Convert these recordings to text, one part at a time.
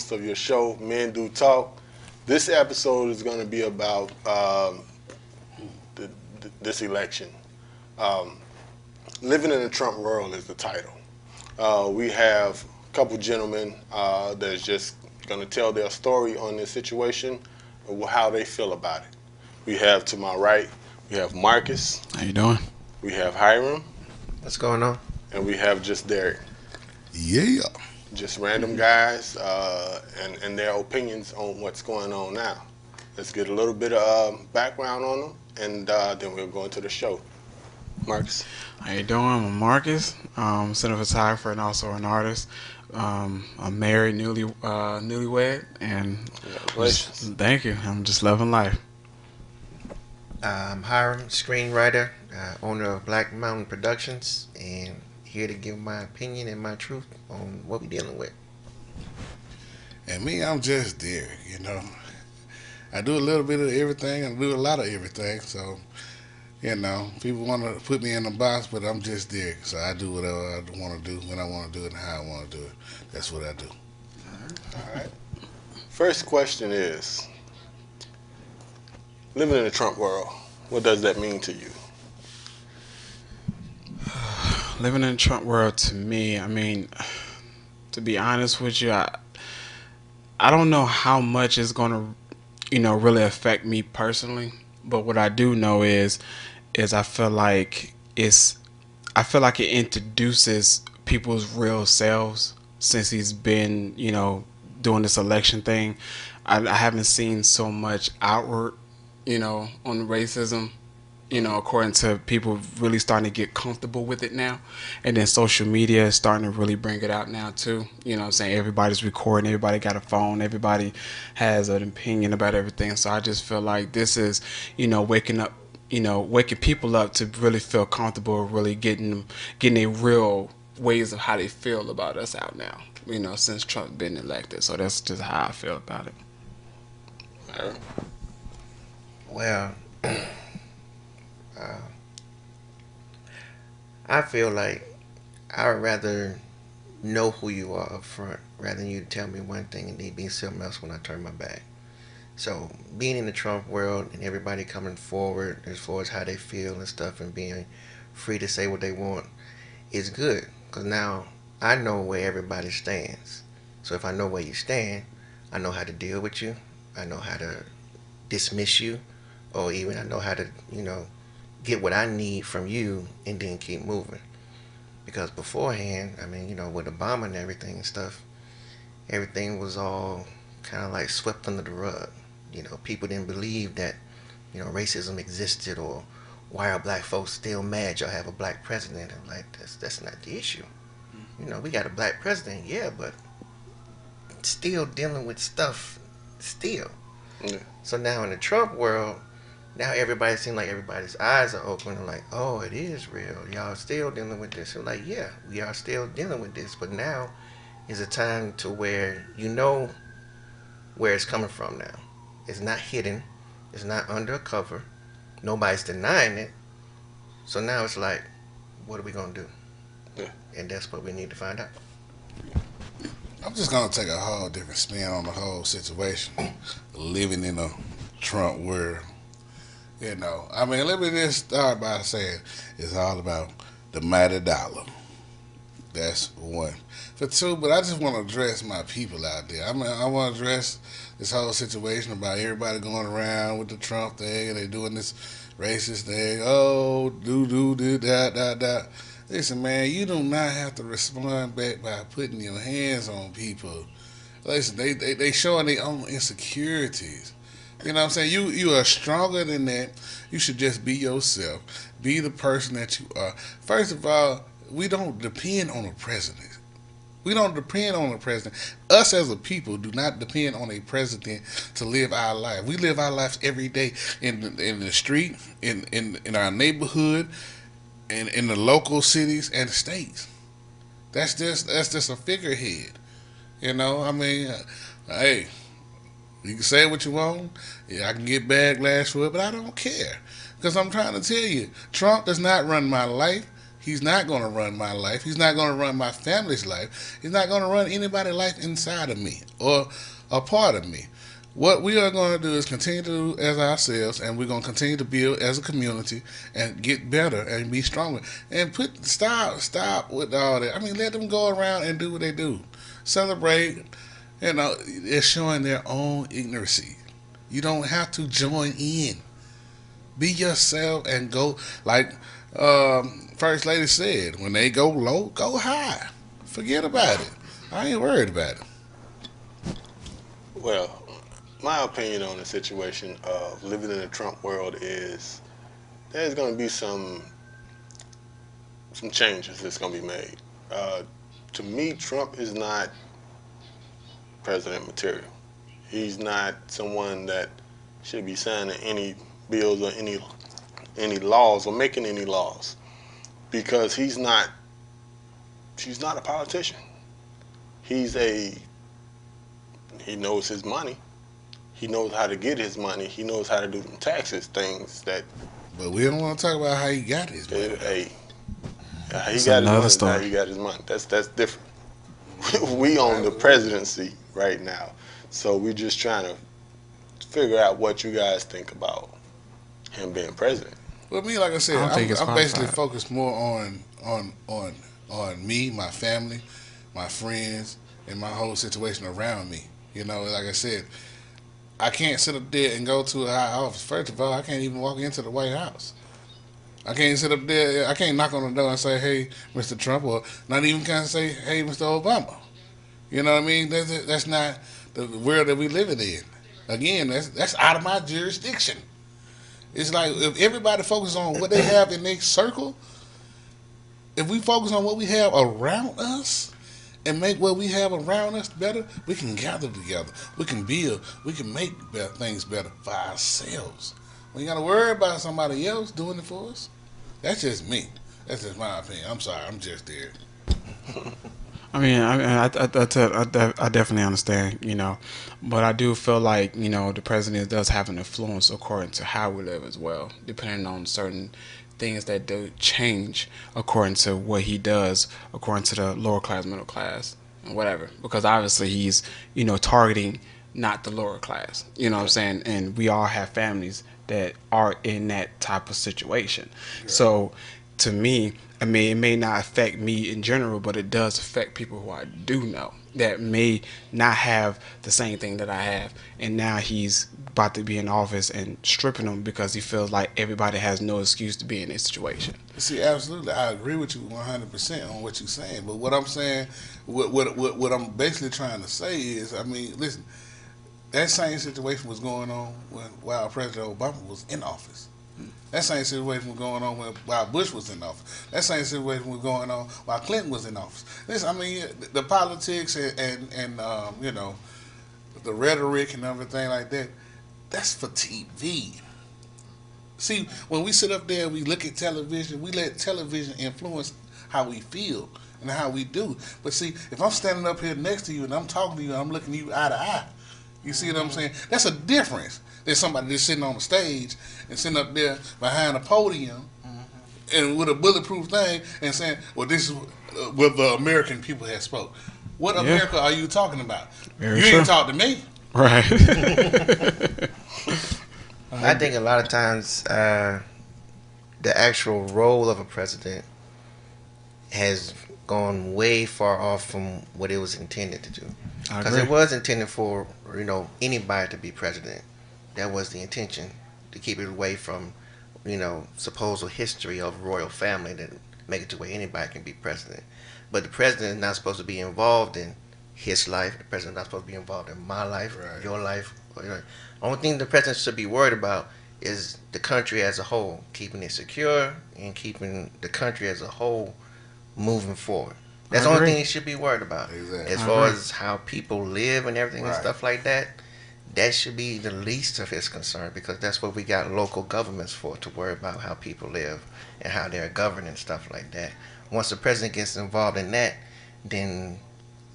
host of your show, Men Do Talk. This episode is going to be about this election. Um, Living in a Trump World is the title. We have a couple gentlemen that's just going to tell their story on this situation and how they feel about it. We have to my right, we have Marcus, How you doing? we have Hiram, What's going on? and we have just Derek. Yeah. Just random guys and their opinions on what's going on now. Let's get a little bit of background on them, and then we'll go into the show. Marcus. How you doing? I'm Marcus. Cinematographer and also an artist. I'm married, newlywed, and Congratulations. thank you. I'm just loving life. I'm Hiram, screenwriter, owner of Black Mountain Productions, and here to give my opinion and my truth on what we're dealing with. And me, I'm just Derek, you know. I do a little bit of everything and do a lot of everything. So, you know, people want to put me in a box, but I'm just Derek. So I do whatever I want to do when I want to do it and how I want to do it. That's what I do. All right. First question is, living in the Trump world, what does that mean to you? Living in the Trump world, to me, I mean, to be honest with you, I don't know how much it's going to, really affect me personally. But what I do know is I feel like it introduces people's real selves since he's been, doing this election thing. I haven't seen so much outward, on racism, according to people really starting to get comfortable with it now. And then social media is starting to really bring it out now too. You know what I'm saying? Everybody's recording, everybody got a phone, everybody has an opinion about everything. So I just feel like this is, waking people up to really feel comfortable, really getting a real ways of how they feel about us out now, since Trump been elected. So that's just how I feel about it. Well, I feel like I would rather know who you are up front rather than you tell me one thing and then be something else when I turn my back. So being in the Trump world and everybody coming forward as far as how they feel and stuff and being free to say what they want is good because now I know where everybody stands. So if I know where you stand, I know how to deal with you. I know how to dismiss you, or even I know how to, get what I need from you and then keep moving. Because beforehand, I mean, with Obama and everything and stuff, everything was all kind of like swept under the rug. People didn't believe that, racism existed, or why are black folks still mad y'all have a black president? I'm like, that's not the issue. We got a black president, yeah, but still dealing with stuff still. Yeah. So now in the Trump world, now everybody seems like everybody's eyes are open and like, oh, it is real. Y'all still dealing with this. So like, yeah, we are still dealing with this, but now is a time to where you know where it's coming from now. It's not hidden. It's not under a cover. Nobody's denying it. So now it's like, what are we going to do? Yeah. And that's what we need to find out. I'm just going to take a whole different spin on the whole situation. Living in a Trump world. I mean, let me just start by saying it's all about the mighty dollar. That's one. For two, but I just want to address my people out there. I mean, I want to address this whole situation about everybody going around with the Trump thing and they doing this racist thing. Oh, da. Listen, man, you do not have to respond back by putting your hands on people. Listen, they showing their own insecurities. You know what I'm saying? You are stronger than that. You should just be yourself. Be the person that you are. First of all, we don't depend on a president. We don't depend on a president. Us as a people do not depend on a president to live our life. We live our lives every day in the street, in our neighborhood, in the local cities and states. That's just a figurehead. I mean, hey, you can say what you want. Yeah, I can get backlash for it, but I don't care. Because I'm trying to tell you, Trump does not run my life. He's not going to run my life. He's not going to run my family's life. He's not going to run anybody's life inside of me or a part of me. What we are going to do is continue to do as ourselves, and we're going to continue to build as a community and get better and be stronger. And stop with all that. I mean, let them go around and do what they do. Celebrate. You know, they're showing their own ignorancy. You don't have to join in. Be yourself and go like First Lady said. When they go low, go high. Forget about it. I ain't worried about it. Well, my opinion on the situation of living in the Trump world is there's going to be some changes that's going to be made. To me, Trump is not president material. He's not someone that should be signing any bills or any laws or making any laws, because he's not a politician. He knows his money. He knows how to get his money. He knows how to do them taxes, things that. But we don't want to talk about how he got his money. He got his money. How he got his money. That's different. We own the presidency right now, so we're just trying to figure out what you guys think about him being president. Well, me, like I said, I'm basically focused more on me, my family, my friends, and my whole situation around me. You know, like I said, I can't sit up there and go to a high office. First of all, I can't even walk into the White House. I can't sit up there. I can't knock on the door and say, "Hey, Mr. Trump," or not even kind of say, "Hey, Mr. Obama." You know what I mean? That's not the world that we live in. Again, that's out of my jurisdiction. It's like if everybody focuses on what they have in their circle, if we focus on what we have around us and make what we have around us better, we can gather together. We can build. We can make things better for ourselves. We ain't got to worry about somebody else doing it for us. That's just me. That's just my opinion. I'm sorry. I'm just there. I mean, I definitely understand, you know, but I do feel like, you know, the president does have an influence according to how we live as well, depending on certain things that do change according to what he does, according to the lower class, middle class, and whatever. Because obviously he's, you know, targeting not the lower class, you know what I'm saying? And we all have families that are in that type of situation. Yeah. So to me, I mean, it may not affect me in general, but it does affect people who I do know that may not have the same thing that I have. And now he's about to be in office and stripping them because he feels like everybody has no excuse to be in this situation. See, absolutely. I agree with you 100% on what you're saying. But what I'm saying, what I'm basically trying to say is, I mean, listen, that same situation was going on while President Obama was in office. That same situation was going on while Bush was in office. That same situation was going on while Clinton was in office. Listen, I mean, the politics and you know, the rhetoric and everything like that, that's for TV. See, when we sit up there, we look at television, we let television influence how we feel and how we do. But see, if I'm standing up here next to you and I'm talking to you and I'm looking at you eye to eye, you see what I'm saying? That's a difference. There's somebody just sitting on the stage and sitting up there behind a podium and with a bulletproof thing and saying, well, this is what the American people have spoke. What America are you talking about? Very you true. ain't talk to me. Right. I think a lot of times the actual role of a president has gone way far off from what it was intended to do. Because it was intended for, you know, anybody to be president. That was the intention, to keep it away from, you know, supposed history of royal family that make it to where anybody can be president. But the president is not supposed to be involved in his life. The president is not supposed to be involved in my life, right, your life. The only thing the president should be worried about is the country as a whole, keeping it secure and keeping the country as a whole moving forward. That's the only thing he should be worried about. Exactly. As far as how people live and everything and stuff like that, that should be the least of his concern, because that's what we got local governments for, to worry about how people live and how they're governed and stuff like that. Once the president gets involved in that, then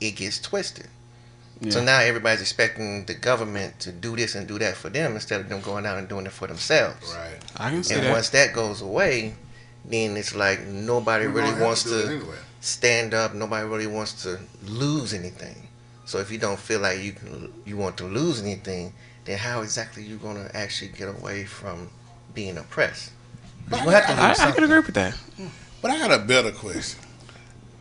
it gets twisted. Yeah. So now everybody's expecting the government to do this and do that for them instead of them going out and doing it for themselves. Right. I can see that. And once that goes away, then it's like nobody We're really gonna have wants to do it to anyway. stand up. Nobody really wants to lose anything. So if you don't feel like you want to lose anything, then how exactly you gonna actually get away from being oppressed? But You have to I, lose I can something. agree with that. But I got a better question.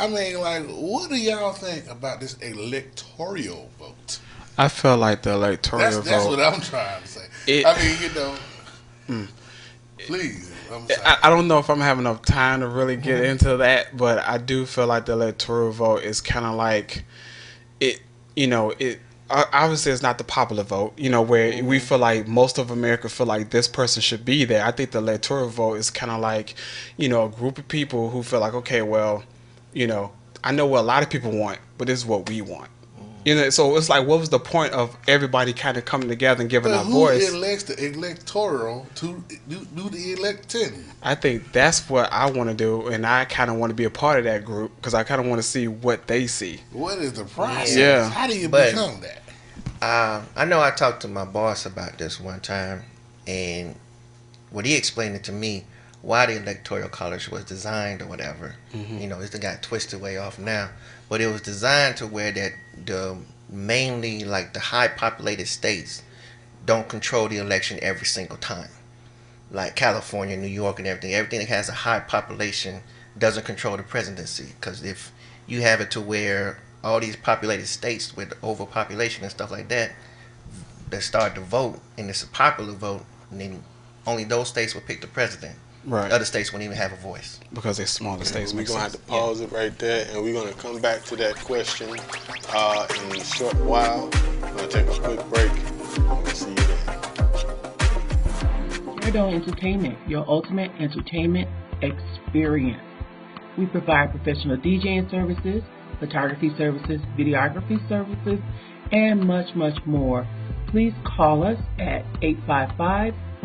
I mean, like, what do y'all think about this electoral vote? I feel like the electoral That's vote. what I'm trying to say. It- I mean, please. I'm sorry. I don't know if I'm having enough time to really get into that, but I do feel like the electoral vote is kind of like it. It obviously it's not the popular vote. Where we feel like most of America feel like this person should be there. I think the electoral vote is kind of like, a group of people who feel like, okay, well, I know what a lot of people want, but this is what we want. So it's like, what was the point of everybody kind of coming together and giving But our who voice? elects the electoral to do the electing? I think that's what I want to do, and I kind of want to be a part of that group because I kind of want to see what they see. What is the process? Yeah. How do you But- become that? I know I talked to my boss about this one time, and what he explained it to me why the electoral college was designed or whatever. It's got twisted way off now, but it was designed to where that the mainly like the high populated states don't control the election every single time. Like California, New York, and everything that has a high population doesn't control the presidency. Because if you have it to where all these populated states with overpopulation and stuff like that start to vote, and it's a popular vote, and then only those states will pick the president. Right. Other states won't even have a voice. Because they're smaller states. We're Makes going to have sense. to pause it right there, and we're going to come back to that question in a short while. We're going to take a quick break, and we'll see you then. Paradome Entertainment, your ultimate entertainment experience. We provide professional DJing services, photography services, videography services, and much, much more. Please call us at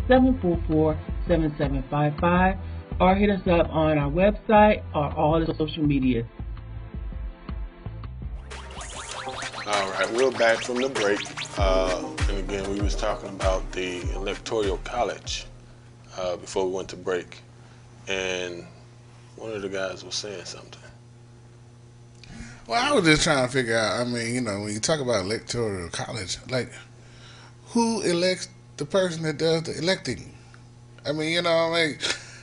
855-744-7755 or hit us up on our website or all the social media. All right, we're back from the break. And again, we was talking about the electoral college before we went to break. And one of the guys was saying something. Well, I was just trying to figure out. I mean, when you talk about electoral college, like, who elects the person that does the electing? I mean,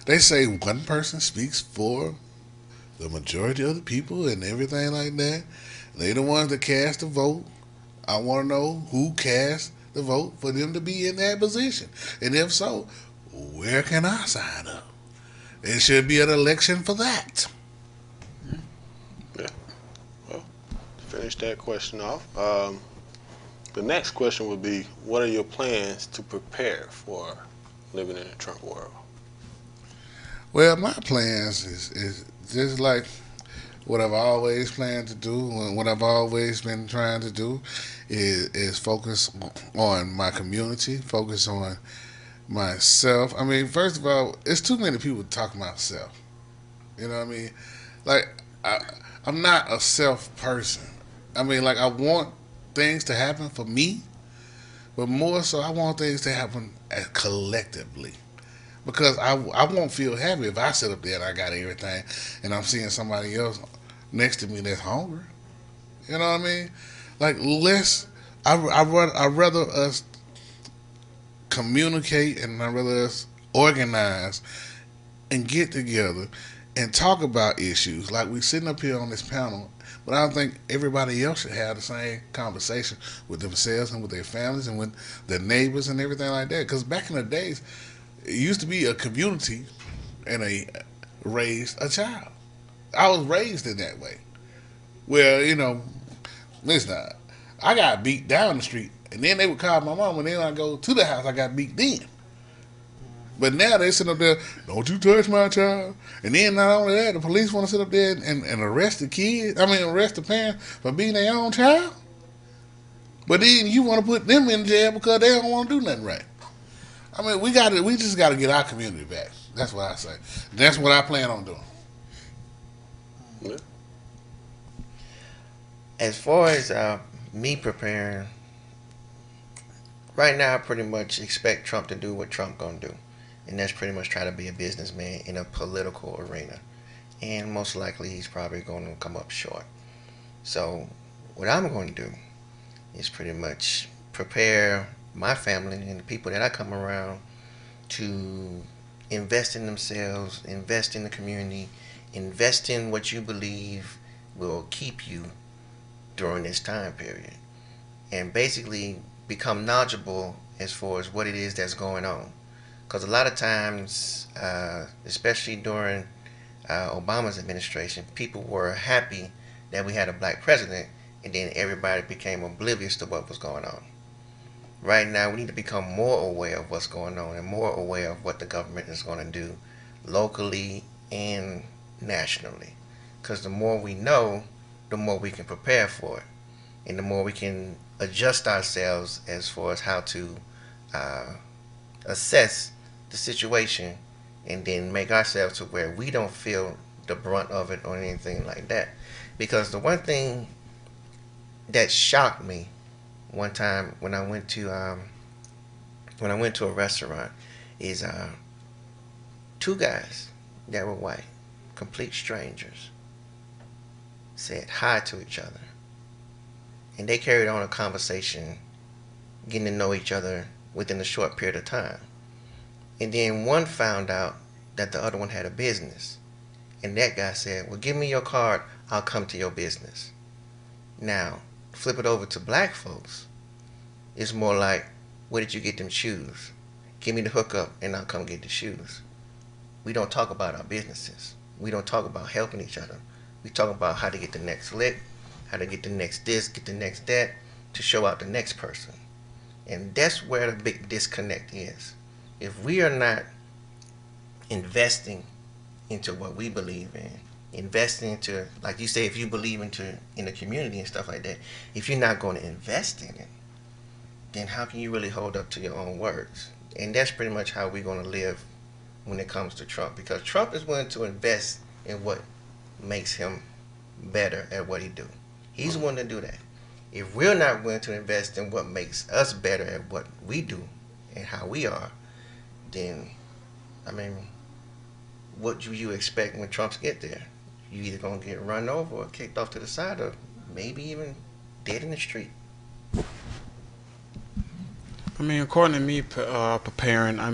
they say one person speaks for the majority of the people and everything like that. They the ones that cast the vote. I want to know who cast the vote for them to be in that position. And if so, where can I sign up? There should be an election for that. Yeah. Well, to finish that question off, the next question would be, what are your plans to prepare for living in a Trump world? Well, my plans is just like what I've always planned to do, and what I've always been trying to do is focus on my community, focus on myself. I mean, first of all, it's too many people talking about self. You know what I mean? Like, I'm not a self person. I mean, like, I want things to happen for me, but more so I want things to happen collectively. Because I won't feel happy if I sit up there and I got everything and I'm seeing somebody else next to me that's hungry. You know what I mean? Like, I'd rather us communicate, and I'd rather us organize and get together and talk about issues. Like, we sitting up here on this panel, but I don't think everybody else should have the same conversation with themselves and with their families and with their neighbors and everything like that. Because back in the days, it used to be a community and raised a child. I was raised in that way. Well, listen, I got beat down the street, and then they would call my mom, and then I go to the house, I got beat then. But now they sit up there, don't you touch my child. And then not only that, the police want to sit up there and arrest arrest the parents for beating their own child. But then you want to put them in jail because they don't want to do nothing right. I mean, we just got to get our community back. That's what I say. That's what I plan on doing. Yeah. As far as me preparing, right now I pretty much expect Trump to do what Trump gonna do. and that's pretty much try to be a businessman in a political arena. And most likely he's probably going to come up short. So what I'm going to do is pretty much prepare my family and the people that I come around to invest in themselves, invest in the community, invest in what you believe will keep you during this time period, and basically become knowledgeable as far as what it is that's going on. Because a lot of times, especially during Obama's administration, people were happy that we had a black president, and then everybody became oblivious to what was going on. Right now, we need to become more aware of what's going on and more aware of what the government is going to do locally and nationally. Because the more we know, the more we can prepare for it, and the more we can adjust ourselves as far as how to assess the situation, and then make ourselves to where we don't feel the brunt of it or anything like that. Because the one thing that shocked me one time when I went to a restaurant is two guys that were white, complete strangers, said hi to each other, and they carried on a conversation, getting to know each other within a short period of time. And then one found out that the other one had a business, and that guy said, well, give me your card, I'll come to your business. Now flip it over to black folks, it's more like, where did you get them shoes? Give me the hookup and I'll come get the shoes. We don't talk about our businesses. We don't talk about helping each other. We talk about how to get the next lick, how to get the next this, get the next that, to show out the next person. And that's where the big disconnect is. If we are not investing into what we believe in, investing into, like you say, if you believe in the community and stuff like that, if you're not going to invest in it, then how can you really hold up to your own words? And that's pretty much how we're going to live when it comes to Trump, because Trump is willing to invest in what makes him better at what he do. He's willing to do that. If we're not willing to invest in what makes us better at what we do and how we are, then, I mean, what do you expect when Trump's get there? You either going to get run over or kicked off to the side, or maybe even dead in the street. I mean, according to me, preparing, I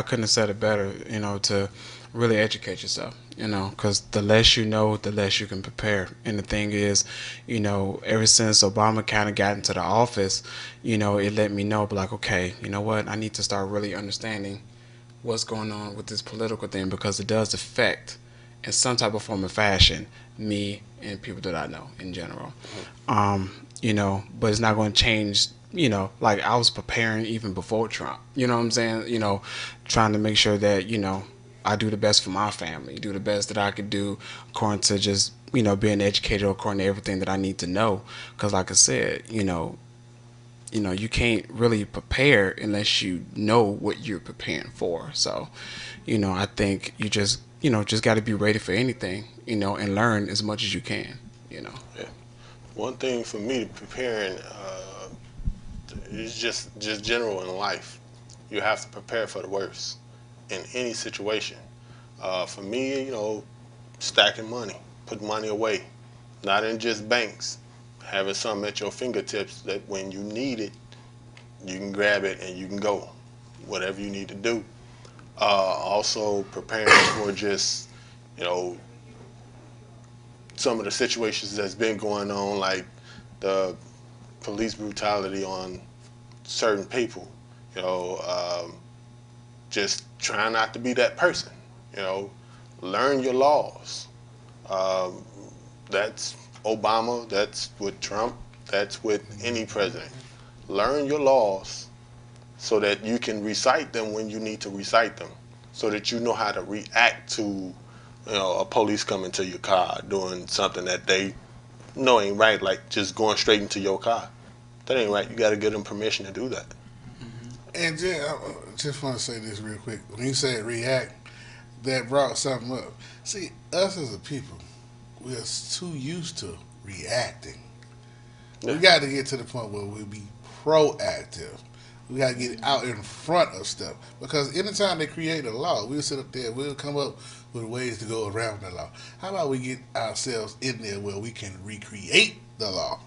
couldn't have said it better, to really educate yourself, because the less you know, the less you can prepare. And the thing is, ever since Obama kind of got into the office, it let me know, like, okay, you know what, I need to start really understanding what's going on with this political thing, because it does affect, in some type of form or fashion, me and people that I know in general. But it's not going to change. Like I was preparing even before Trump, you know what I'm saying? Trying to make sure that, I do the best for my family, do the best that I could do according to just, being educated according to everything that I need to know. Because like I said, you can't really prepare unless you know what you're preparing for. So, I think you just got to be ready for anything, and learn as much as you can, Yeah. One thing for me, preparing, it's just general in life. You have to prepare for the worst in any situation. For me, stacking money, put money away, not in just banks, having something at your fingertips that when you need it, you can grab it and you can go, whatever you need to do. Also preparing for just, some of the situations that's been going on, like the police brutality on certain people, just trying not to be that person, learn your laws. That's Obama, that's with Trump, that's with any president. Learn your laws so that you can recite them when you need to recite them, so that you know how to react to a police coming to your car doing something that they know ain't right, like just going straight into your car. That ain't right. You got to give them permission to do that. And I just want to say this real quick. When you said react, that brought something up. See, us as a people, we are too used to reacting. Yeah. We got to get to the point where we'll be proactive. We got to get out in front of stuff. Because anytime they create a law, we'll sit up there, we'll come up with ways to go around the law. How about we get ourselves in there where we can recreate the law?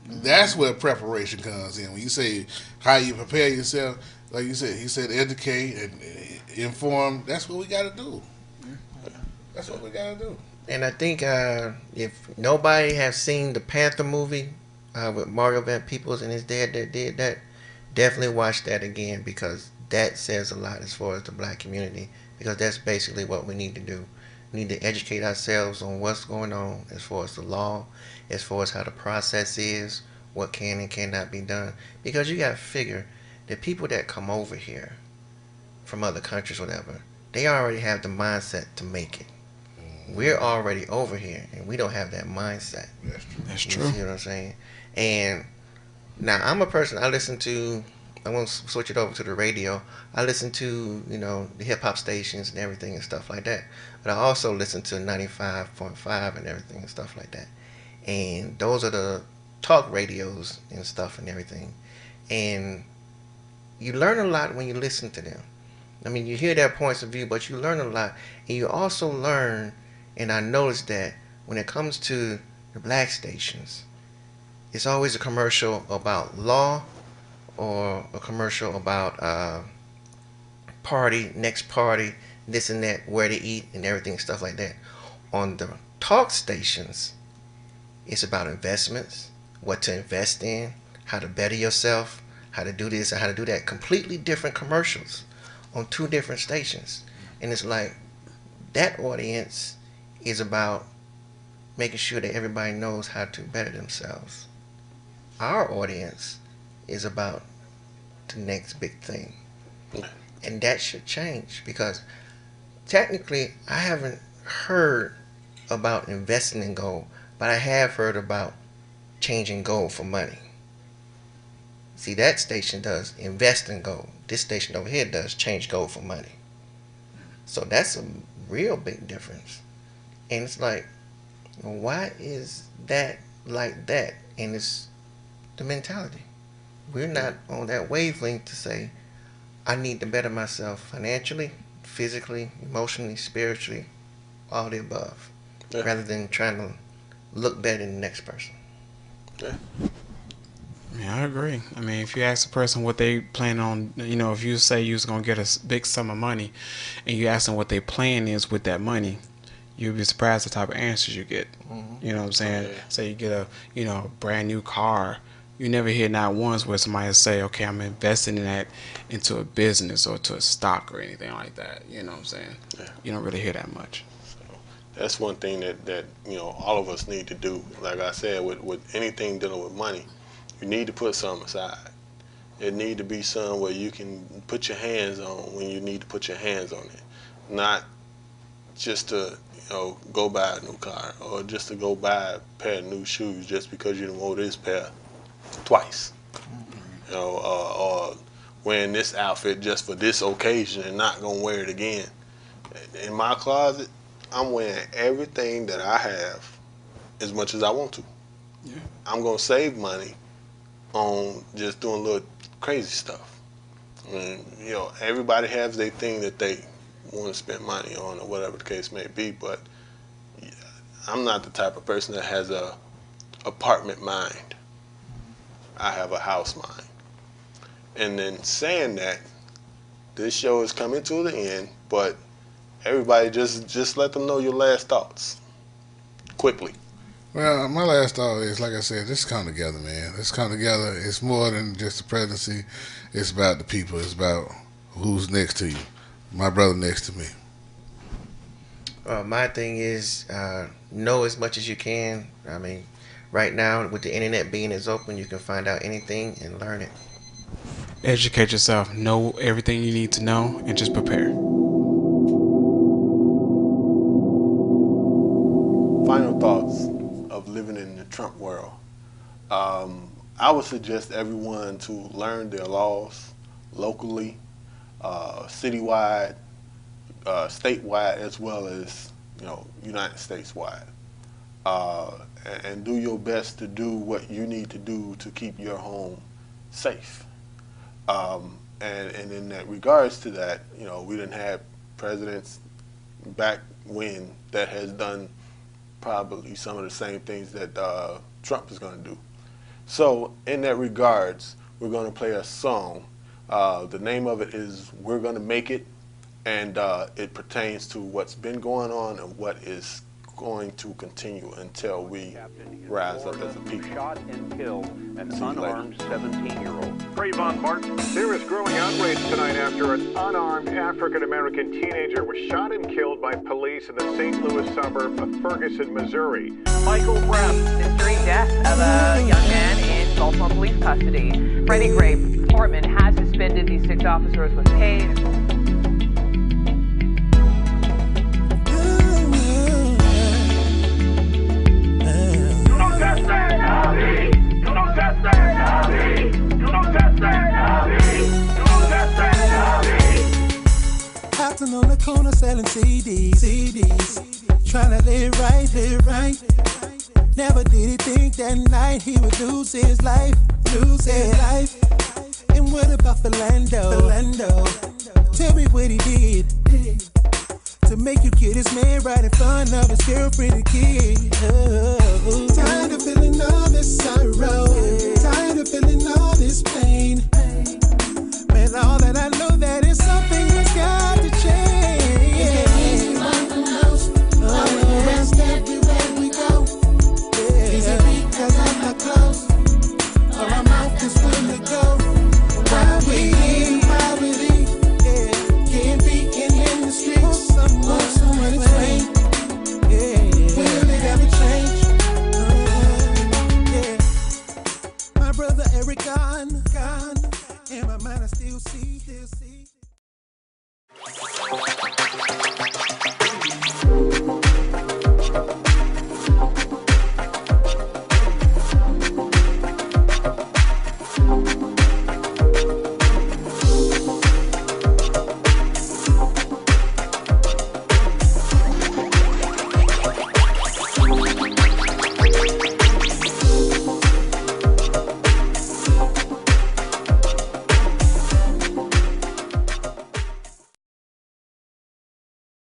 That's where preparation comes in. When you say how you prepare yourself, like you said, he said educate and inform. That's what we got to do. That's what we got to do. And I think if nobody has seen the Panther movie with Mario Van Peebles and his dad that did that, definitely watch that again, because that says a lot as far as the black community, because that's basically what we need to do. We need to educate ourselves on what's going on as far as the law, as far as how the process is, what can and cannot be done. Because you got to figure the people that come over here from other countries, whatever, they already have the mindset to make it. We're already over here, and we don't have that mindset. That's You true. see what I'm saying? And now I'm a person. I want to switch it over to the radio. I listen to the hip hop stations and everything and stuff like that. But I also listen to 95.5 and everything and stuff like that. And those are the talk radios and stuff and everything. And you learn a lot when you listen to them. I mean, you hear their points of view, but you learn a lot. And you also learn, and I noticed that when it comes to the black stations, it's always a commercial about law or a commercial about next party, this and that, where to eat and everything, stuff like that. On the talk stations, it's about investments, what to invest in, how to better yourself, how to do this and how to do that. Completely different commercials on two different stations. And it's like that audience is about making sure that everybody knows how to better themselves. Our audience is about the next big thing. And that should change, because technically I haven't heard about investing in gold, but I have heard about changing gold for money. See, that station does invest in gold. This station over here does change gold for money. So that's a real big difference. And it's like, why is that like that? And it's the mentality. We're not on that wavelength to say, I need to better myself financially, physically, emotionally, spiritually, all the above, rather than trying to look better than the next person. Yeah. Yeah, I agree. I mean, if you ask a person what they plan on, if you say you was going to get a big sum of money and you ask them what their plan is with that money, you'll be surprised the type of answers you get. Mm-hmm. You know what I'm saying? Yeah. Say you get a brand new car. You never hear not once where somebody will say, okay, I'm investing in that into a business or to a stock or anything like that. You know what I'm saying? Yeah. You don't really hear that much. That's one thing that all of us need to do. Like I said, with anything dealing with money, you need to put something aside. It need to be something where you can put your hands on when you need to put your hands on it. Not just to go buy a new car, or just to go buy a pair of new shoes just because you didn't wore this pair twice. Or wearing this outfit just for this occasion and not gonna wear it again. In my closet, I'm wearing everything that I have as much as I want to. Yeah. I'm gonna save money on just doing little crazy stuff. And, everybody has their thing that they want to spend money on, or whatever the case may be. But I'm not the type of person that has a apartment mind. I have a house mind. And then saying that, this show is coming to the end, but everybody just let them know your last thoughts quickly. Well, my last thought is, like I said, let's come together, man. Let's come together. It's more than just the presidency. It's about the people. It's about who's next to you. My brother next to me. My thing is know as much as you can. I mean, right now with the internet being as open, you can find out anything and learn it. Educate yourself. Know everything you need to know and just prepare. Final thoughts of living in the Trump world. I would suggest everyone to learn their laws locally, citywide, statewide, as well as United States wide, and do your best to do what you need to do to keep your home safe. And in that regards to that, we didn't have presidents back when that has done probably some of the same things that Trump is going to do. So in that regards, we're going to play a song. The name of it is "We're Gonna Make It," and it pertains to what's been going on and what is going to continue until we rise up as a people. Shot and killed an unarmed 17-year-old. Trayvon Martin. There is growing outrage tonight after an unarmed African-American teenager was shot and killed by police in the St. Louis suburb of Ferguson, Missouri. Michael Brown. Mystery death of a young man in Baltimore police custody. Freddie Gray Department has suspended these 6 officers with pay. Hopping on the corner selling CDs, trying to live right. Never did he think that night he would lose his life. And what about Philando? Tell me what he did to make you get his man right in front of his girlfriend and kid. Tired of feeling all this sorrow, tired of feeling all this pain. Man, all that I know that is